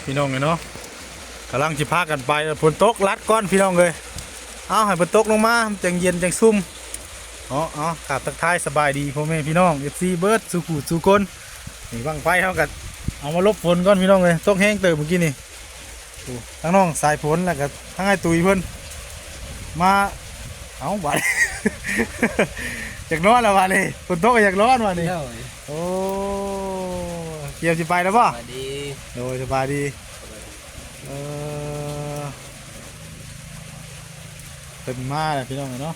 พี่น้องเลยเนาะกำลังจะพากันไปฝนตกลัดก้อนพี่น้องเลยเอาให้ฝนตกลงมาจังเย็นจังซุ่มอ๋อขาดทักทายสบายดีพ่อแม่พี่น้องFCเบิร์ดสุขุสุคนนี่บังไฟเท่ากันเอามาลบฝนก้อนพี่น้องเลยตกแห้งเติมเมื่อกี้นี่ทั้งน้องสายฝนแล้วก็ทั้งไอ้ตุยเพิ่นมาเอาบัด อยากนอนแล้ววันนี้ฝนตกก็อยากร้อนวันนี้โอ้เกี่ยวสิไปแล้วป่ะโดยสบายดีเป็นมาเลยพี่น้องเนาะ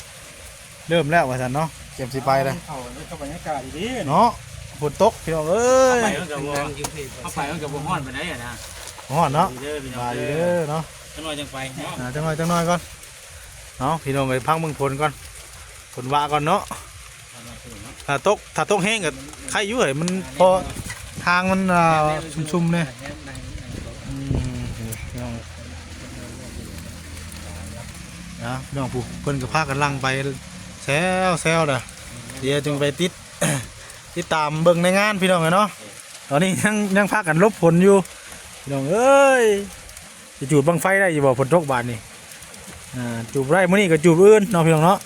เริ่มแล้วว่าสันเนาะเก็บสิไปเลยเข้าบรรยากาศดีเนาะฝนตกพี่น้องเอ้ยเข้าไปมันกับห้อนไปไหนอ่ะนะห้อนเนาะมาดีเด้อเนาะจังหน่อยจังไปจังหน่อยก่อนเนาะพี่น้องไปพังเมืองฝนก่อนฝนว่าก่อนเนาะถ้าตกแห้งกับใครอยู่เหรอมันพอทางมันชุ่มๆเนี่ยนะพี่น้องผู้เพิ่นกับพากันลังไปแซวเด้อเดี๋ยวจึงไปติดตามเบิ่งในงานพี่น้องเนาะตอนนี้ยังพากันลบฝนอยู่พี่น้องเอ้ยจะจูดบังไฟได้อยู่บ่ฝนตกบานนี่จูบได้มื้อนี้ก็จูบอื่นเนาะพี่น้องเนาะ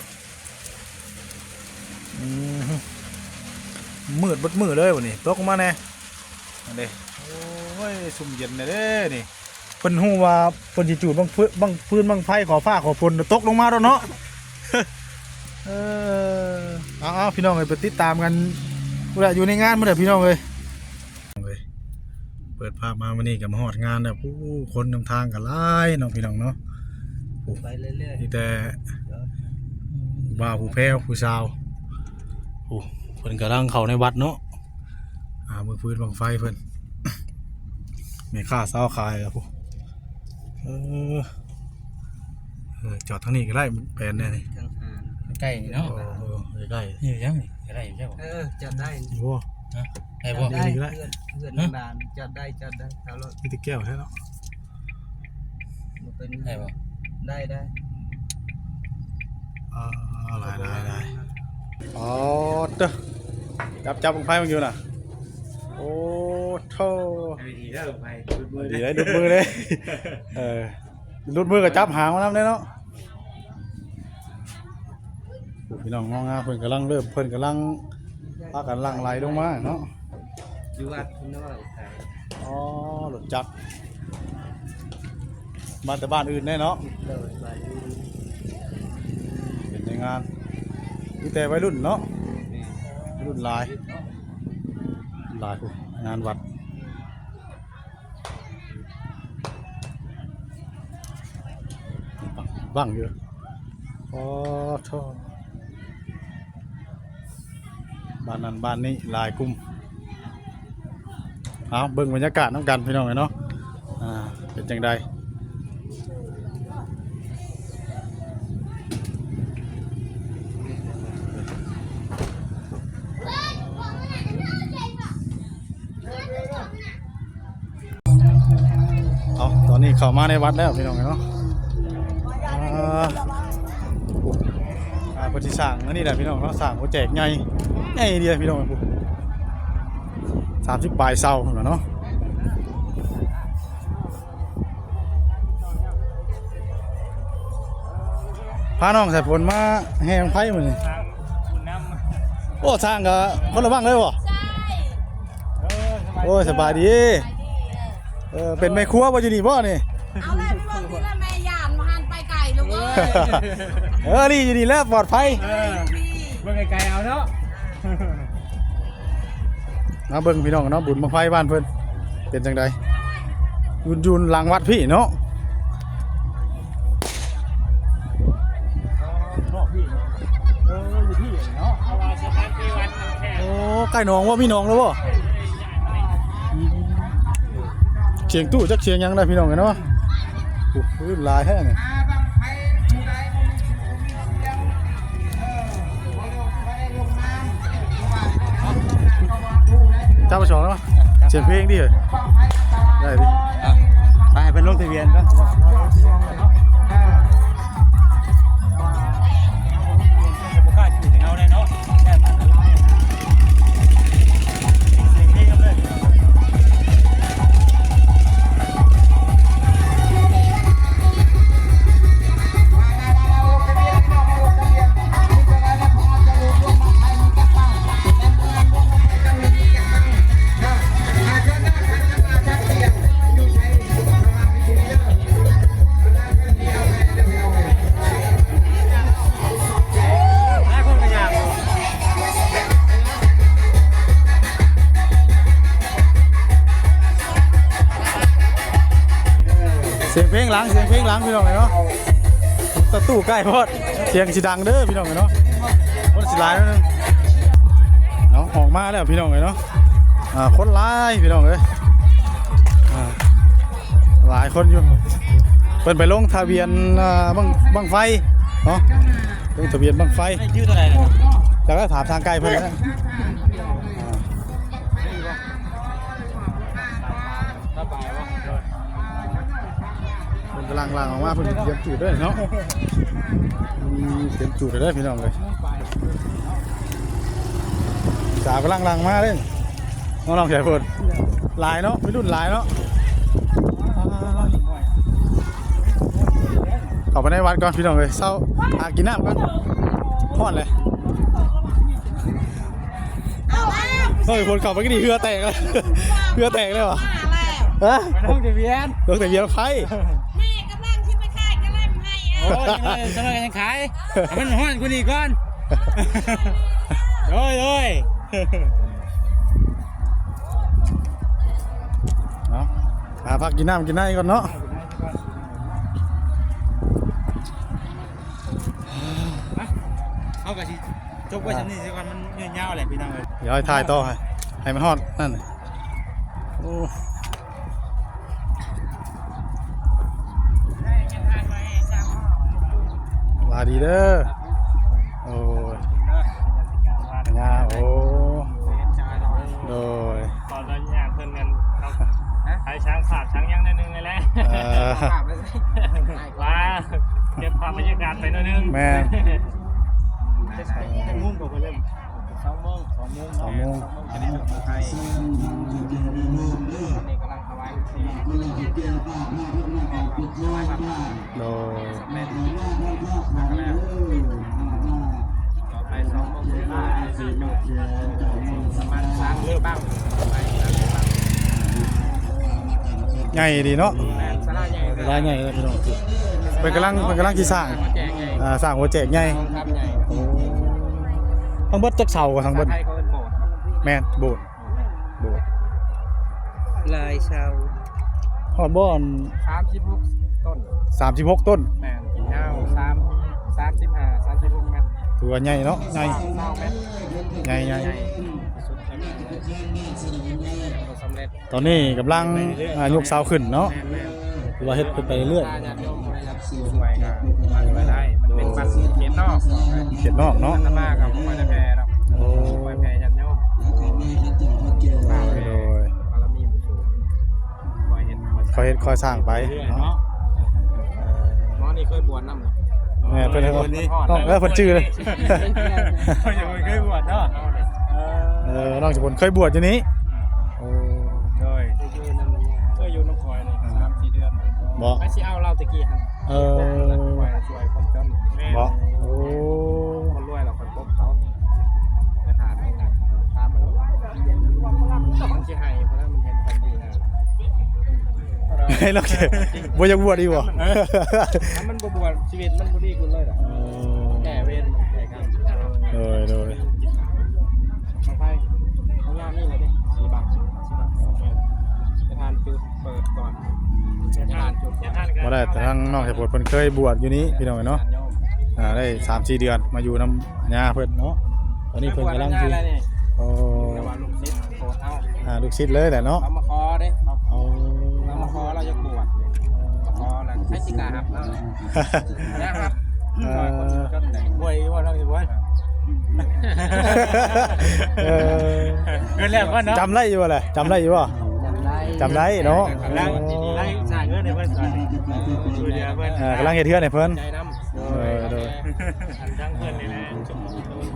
มืดมืดเลยวันนี้ตกมาแน่เด้โอ้ยสุ่มเย็นเลยเด้นี่เพิ่นฮู้ว่าเพิ่นสิจูดบังพื้นบังไฟขอฟ้าขอฝนตกลงมาแล้วเนาะเอาพี่น้องเลยไปติดตามกันเวลาอยู่ในงานเมื่อไหร่พี่น้องเลยเปิดภาพมาวันนี้กับมาหอดงานเนี่ยผู้คนนำทางกันไล่น้องพี่น้องเนาะไปเรื่อยๆแต่บ่าวผู้แพ้วผู้สาวเพิ่นกำลังเข้าในวัดเนาะมือพื้นบังไฟเพิ่นไม่ค่าเศร้าคายครับผู้จอดทางนี้ก็ได้แปลนได้นี่ใกล้เนาะใกล้นี่ยังนี่ได้ใช่ป่ะจอดได้โอ้ได้ป่ะได้เพื่อนนานจอดได้แล้วรถมีตะแก้วใช่เนาะได้ป่ะได้ได้อ๋อเด้อจับบังไฟมันอยู่น่ะโอ้โธ่ดีแล้วไปดีเลยดุดมือเลยดุดมือกับจับหางมาแล้วเนาะพี่น้องงาเพิ่นกำลังเริ่มเพิ่นกำลังพากันลังไหลลงมาเนาะอยู่วัดน้อยอ๋อหลุดจักมาแต่บ้านอื่นแน่เนาะเป็นในงานมีแต่วัยรุ่นเนาะรุ่นหลายงานวัดบ้างเยอะอ๋อโธ่บ้านนั้นบ้านนี้หลายกลุ่มเอาเบิ่งบรรยากาศน้ำกันพี่น้องเนาะเป็นจังใดตอนนี้เข้ามาในวัดแล้วพี่น้องเนาะปฏิสั่งนี่แหละพี่น้องเนาะสั่งโปรเจกต์ใหญ่เดียวพี่น้องปุ๊บ30 ปลายเสาเนาะพาน้องใส่ผลมาแห่งไพ่เหมือนนี่โอ้สร้างกับคนละบ้างเลยวะโอ้สบายดีเป็นแม่ครัวว่าอยู่นี่บ่นี่เอาเลยพี่บอกที่ละแม่ยานมาหันไปไก่ลูกเอ้ยนี่อยู่นี่แล้วปลอดภัยเบิ่งไกลๆเอาเนาะนะเบิ่งพี่น้องเนาะบุญบังไฟบ้านเพิ่นเป็นจังใดยุนหลังวัดพี่เนาะอยู่ที่เนาะเอาว่าสถานที่วัดแค่โอ้ใกล้หนองว่ามีหนองแล้วบ่เชียงตู้จักเชียงยังได้พี่น้องกันเนาะพื้นลายแห้งเจ้าประชงแล้วเสียงเพลงดิเหรอได้ดิไปเป็นลงทะเบียนก็ เพลงหลังพี่น้องเนาะตะตู้ใกล้พอดเสียงสิดังเด้อพี่น้องเนาะคนสิหลายแล้วนึงเนาะออกมาแล้วพี่น้องเนาะคนหลายพี่น้องเอ้ยหลายคนอยู่เพิ่นไปลงทะเบียนบังไฟเนาะลงทะเบียนบังไฟชื่อเท่าไหร่จากนั้นถามทางไกลเพิ่นนะกำลังล่างออกมาเพิ่นเตรียมจุดด้วยเนาะเตรียมจุดเลยพี่น้องเลยสาวกำลังล่างมาเลยน้องๆใหญ่เพิ่นลายเนาะไม่รุ่นลายเนาะเข้าไปในวัดก่อนพี่น้องเลยเศร้าหากินน้ำก่อนพอดเลยเฮ้ยคนขับไปก็ดีเรือแตกเลยเรือแตกเลยวะฮะ ลงทะเบียน ลงแต่เบียร์ไฟ แม่กำลังที่ไปขายกระเล่มให้ โอ้ยจะมายังขายมันห้อนกูนี่ก่อนโดย เนาะพักกินน้ำกินได้ก่อนเนาะ เอากระชิจบไว้ชั้นนี้สักวันมันเงี้ยาวแหละพี่น้องเลย เดี๋ยวให้ถ่ายต่อให้มันฮอดนั่นโอ้มาดีเด้อโอ้ยงาโอ้โดย ตอนเราอยากเพิ่นกันใช้ช้างขาดช้างยังนิดนึงเลยแหละว่าเก็บภาพบรรยากาศไปนิดนึง แม่ จะงุ่มกับเริ่ม2 โมง อันนี้ของไทยนี่กำลังถวายโดย แม่แล้วต่อไป2 โมง4 โมงประมาณ3เริ่มบ้างไป ใหญ่ดีเนาะ แม่สลาใหญ่ รายใหญ่เลยพี่น้องเป็นกำลังที่สร้าง แจกใหญ่ สร้างหัวแจกใหญ่ ครับใหญ่ ทั้งเบิดจักเสากับทั้งเบิด ไทยเขาเป็นโบสถ์ แม่นโบสถ์ ลายชาว ฮอดบ่อน 36 ต้น 36 ต้น แม่ยาว35 36 เมตร ถือว่าใหญ่เนาะใหญ่ 9 เมตร ใหญ่ สุดสำเร็จ ตอนนี้กำลังยกเสาขึ้นเนาะ แม่ ถือว่าเฮ็ดไปเรื่อย ญาติโยมนะครับสวยครับมาได้มันเป็นบัตรเขตนอก เขตนอกเนาะ ธรรมะกับมาได้แพร่เนาะ โอ้ มาแพร่ญาติโยมมาแพร่ โดย บารมีบุญสูงคอยเห็น คอยเฮ็ดคอยสร้างไปเนาะ หมอนี่เคยบวชนำ แม่เพิ่นเพิ่นชื่อเลย เคยบวชเนาะ น้องจะพลเคยบวชอยู่นี้โอ้ เคยอยู่น้ำคอยนี่3-4 เดือน บ่ ไม่สิเอาเราตะกี้หั่นช่วยคนจน บ่โอ้ คนรวยเราคนพบเขาไปถามมันตามมันสิให้เพราะนั้นมันเห็นความดีนะ ให้เราบ่อยากบวชดีบ่ ถ้ามันบ่บวชชีวิตมันบ่ดีขึ้นเลยหรอกแก่เวรแก่กรรม โดย บางไฟเอาย่านี่เลยดิ4 บาทจะทานจุดเปิดก่อนจะทานจุด บ่ได้แต่ทางน้องจะพลเพิ่นเคยบวชอยู่นี้พี่น้องเนาะได้ 3-4 เดือนมาอยู่นำญาเพิ่นเนาะตอนนี้เพิ่นกำลังสิโอ้ แต่ว่าลูกศิษย์โคตรเอา ลูกศิษย์เลยแหละเนาะ เรามาขอเด้ โอ้ เรามาขอเราจะบวชมาขอแล้วให้สิกาครับเนาะนะครับก็แต่งบวยว่าเราสิบวย เงินแล้วก็เนาะ จำได้อยู่บ่ล่ะจำได้อยู่บ่จำได้เนาะ แล้วจ่ายเงินในเพื่อนก่อนดูเดียวเพื่อน กำลังเฮ็ดเทือนให้เพิ่น ใจน้ำ โดย ทั้งเพื่อนเลยนะชมพูตูน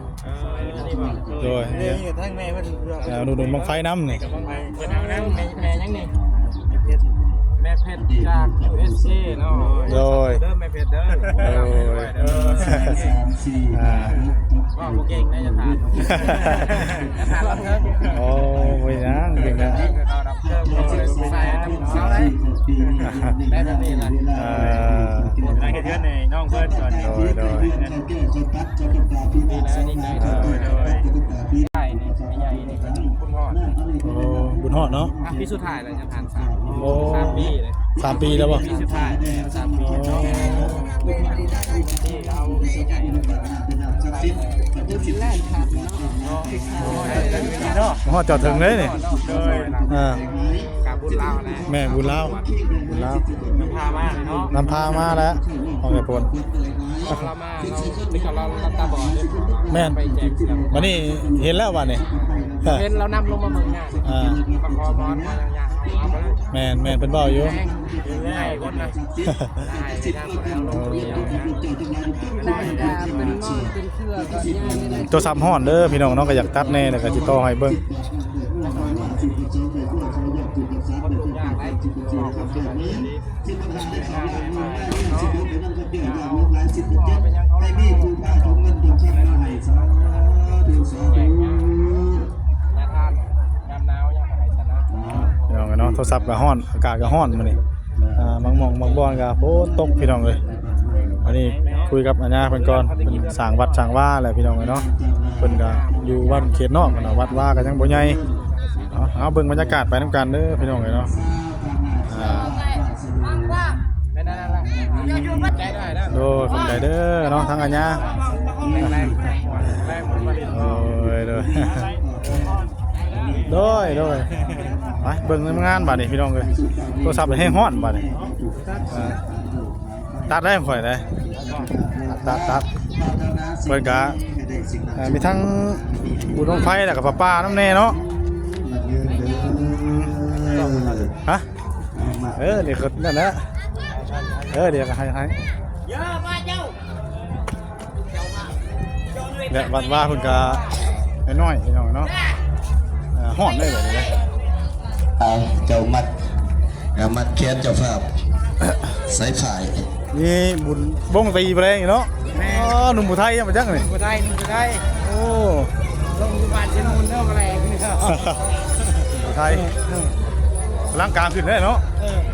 นี่บอก โดย เรื่องอยู่ทั้งแม่เพิ่นเรื่อง ดูบังไฟน้ำนี่ กับบ้างไปเพื่อนเอานะ แม่ยังนี่แม่เพชรจาก USA เนาะ โดย เด้อแม่เพชรเด้อ ว่าพวกเก่งน่าจะทานจะทานรับเพิ่ม โอ้ยนะเก่งนะ เรารับเพิ่มใส่น้ำเขาได้ได้แบบนี้แหละ นายเพื่อนในน้องเพื่อนก่อน โดย นี่นะนี่ได้ใช่นี่ไม่ใหญ่นี่คุณพ่อ โอ้บุญฮอดเนาะ พี่สุดท้ายเลยจะทาน3 โอ้ 3 ปีเลย 3 ปีแล้วบ่ ปีสุดท้าย3 ปีเนาะที่เราใหญ่แรกครับเนาะ ฮอดจอดถึงเลยนี่ โดย อ่า กับบุญเล่าแหละ แม่บุญลาวบุญลาว นำพามาเนาะ นำพามาแล้วของไอ้พล เรามาเราที่เราตาบอด แม่น ไปแจกเสียง วันนี้เห็นแล้ววันนี้ เห็นเรานำลงมาเมืองงาน อ่า ประคอมอนมาอย่างเอาไปเลย แม่นเพิ่นเว้าอยู่ ได้คนนะได้ได้แล้วลงเดียวนะ ได้ดาเป็นหม้อเป็นเครือก่อนย่างนี่เลย ตัวซ้ำฮ้อนเด้อพี่น้องเนาะก็อยากตัดแน่แล้วก็สิต่อให้เบิ่ง คนลงยากได้ก็ทำแบบนี้งานอะไรมาเนาะเป็นยังเขาได้มีผู้พาของเงินเดือนเช็คมาให้สำหรับแข่งงานนาทานงามหนาวยังไงชนะ พี่น้องเนาะโทรศัพท์ก็ฮ้อนอากาศก็ฮ้อนมื้อนี้บางหม่องบางบ่อนก็ฝนตกพี่น้องเอ้ยวันนี้คุยกับอาญาเพิ่นก่อนเพิ่นสร้างวัดสร้างว่าแหละพี่น้องเอ้ยเนาะเพิ่นก็อยู่วัดเขตนอกนะวัดว่าก็ยังบ่ใหญ่เอาเบิ่งบรรยากาศไปนํกันเด้อพี่น้องเอ้ยเนาะว่าง ไม่นั่นแหละใจได้นะ โดยขอบใจเด้อเนาะทั้งอาญา แรงหมดมาเรียน โอ้ยโดยโดยไปเบิ่งงานบัดนี้พี่น้องเอ้ยโทรศัพท์ให้ฮ้อนบัดนี้ตัดได้ข่อยได้ตัดเพิ่นก็มีทั้งอุดมไฟแล้วก็ป้าน้ำแน่เนาะฮะเดี๋ยวก็นั่นแหละเดี๋ยวก็ให้เนี่ยวัดว่าเพิ่นก็น้อยๆพี่น้องเนาะฮ้อนได้แบบนี้เลย เอาเจ้ามัดแขนเจ้าภาพสายข่าย นี่บุญบ้งตีไปเลยเนาะหนุ่มผู้ไทยยังมาจังเลย กูได้ โอ้ ลงบ้านเชนูนเรื่องอะไรนี่ ผู้ไทยร่างกายขึ้นได้เนาะ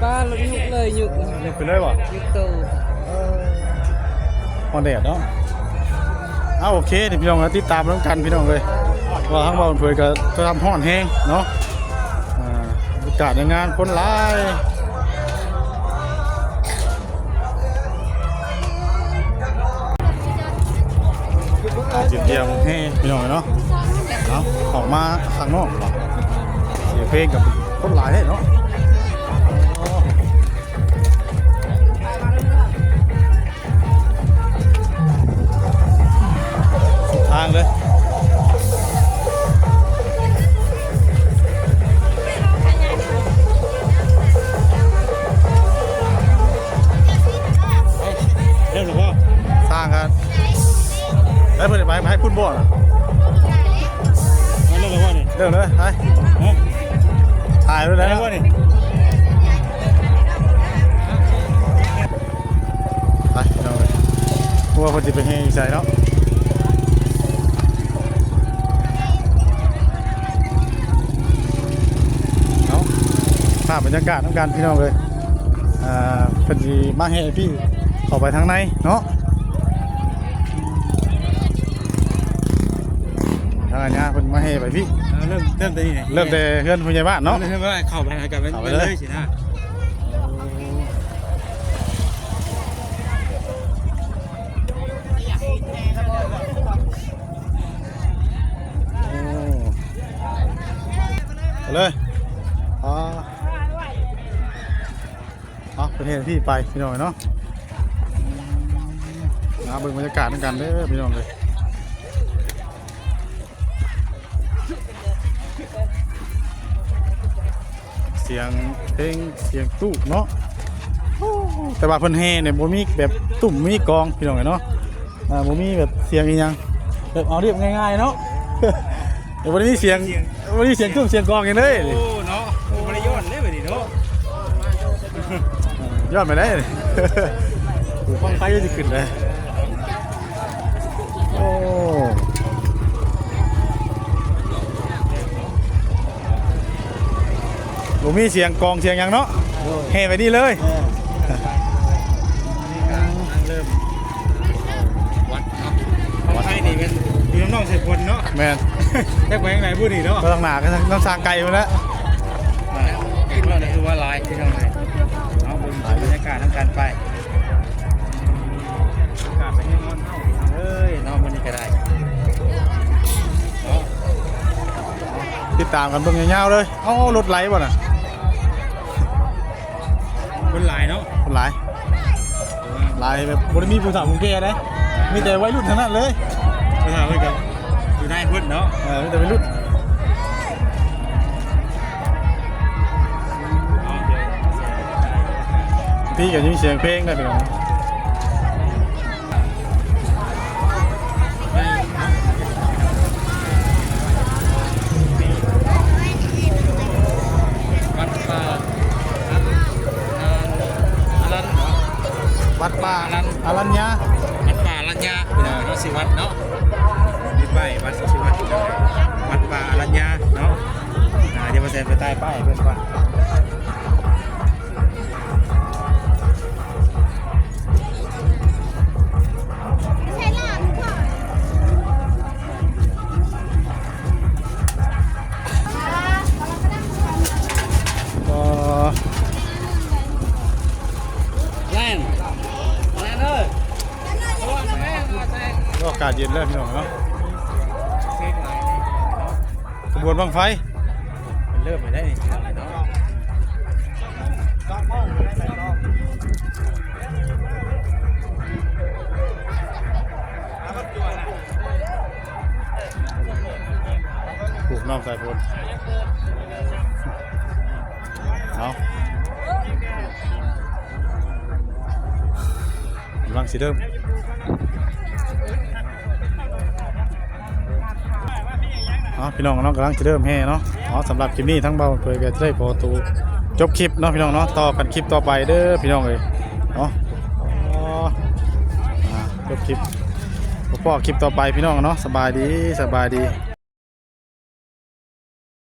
บ้านเรายุกเลยยุก นี่ขึ้นได้ป่ะ ยุกโต พอแดดเนาะเอาโอเคเดี๋ยวพี่น้องติดตามแล้วกันพี่น้องเลยว่าทั้งบ้านเผยก็จะทำห่อนแห้งเนาะบรรยากาศในงานคนหลายจิตเดียวให้พี่น้องเนาะเอาออกมาข้างนอกเสียเพลงกับคนหลายเนาะสุดทางเลยเริ่มหรือเปล่าสร้างกันแล้วเพื่อนไปให้พุ่นบ่อนะเริ่มเลยว่านี่เริ่มเลยไปถ่ายด้วยนะว่านี่ไปเราเลยกลัวคนจะไปให้ใส่เนาะเอาภาพบรรยากาศต้องการพี่น้องเลยพอดีมาให้พี่เข้าไปทางในเนาะทางอันนี้เพิ่นมาให้ไปพี่เริ่มแต่นี่เริ่มแต่เพื่อนผู้ใหญ่บ้านเนาะ เริ่มว่าเข้าไปกันไปเลยสินะ เอาเลยประเทศที่ไปพี่น้องเนาะเบิ่งบรรยากาศด้วยกันเด้อพี่น้องเลยเสียงเพลงเสียงตู้เนาะแต่ว่าเพิ่นเฮเนี่ยบ่มีแบบตุ่มมีกองพี่น้องเนาะบ่มีแบบเสียงอีหยังแบบเอาเรียบง่ายๆเนาะ เดี๋ยววันนี้เสียงตุ่มเสียงกองกันเลย โอ้เนาะบริยนได้แบบนี้เนาะ ยอดไปได้เลยฟังไปก็จะขึ้นเลยโอ้บ่มีเสียงกองเสียงหยังเนาะเฮไปนี่เลย เริ่มวัดวัดไทยนี่เป็นพี่น้องๆเสร็จคนเนาะ แมน แค่ไปยังไงพูดดีเนาะ ก็ต้องหนาก็ต้องสร้างไกลมาแล้ว เก่งแล้วคือว่าลายที่ทำไง เอา บรรยากาศทางการไปอากาศเป็นยังไงเอ้ยนอนมันนี่ก็ได้เนาะ ติดตามกันเบิ่งยาวๆเลยเอ้ารถไหลบ่น่ะ คนหลายเนาะ คนไหลแบบบ่ได้มีผู้สาวผู้แก่เด้มีแต่วัยรุ่นทั้งนั้นเลย ภาษาเพื่อนกันอยู่ได้พุ่นเนาะ มีแต่วัยรุ่น พี่ก็ยินเสียงเพลงได้พี่น้อง วัดป่าอรันเนาะ วัดป่าอรัญญา วัดป่าอรัญญาเนาะสิวัดเนาะมีป้ายวัดสิวัดวัดป่าอรัญญาเนาะเดี๋ยวมาแซนไปใต้ป้ายเพื่อนก่อน ใช่ล่ะค่ะ ก็ แล่นแล่นเลย ก็อากาศเย็นแล้วพี่น้องเนาะ เพลงไหน ขบวนบังไฟ มันเริ่มไปได้นี่เนาะ ปลูกน้องสายพลเอากำลังสิเริ่มพี่น้องกำลังจะเริ่มแห่เนาะสำหรับคลิปนี้ทั้งเบาเผยก็จะได้พอตูจบคลิปเนาะพี่น้องเนาะต่อกันคลิปต่อไปเด้อพี่น้องเลยเนาะจบคลิปพ่อคลิปต่อไปพี่น้องเนาะสบายดี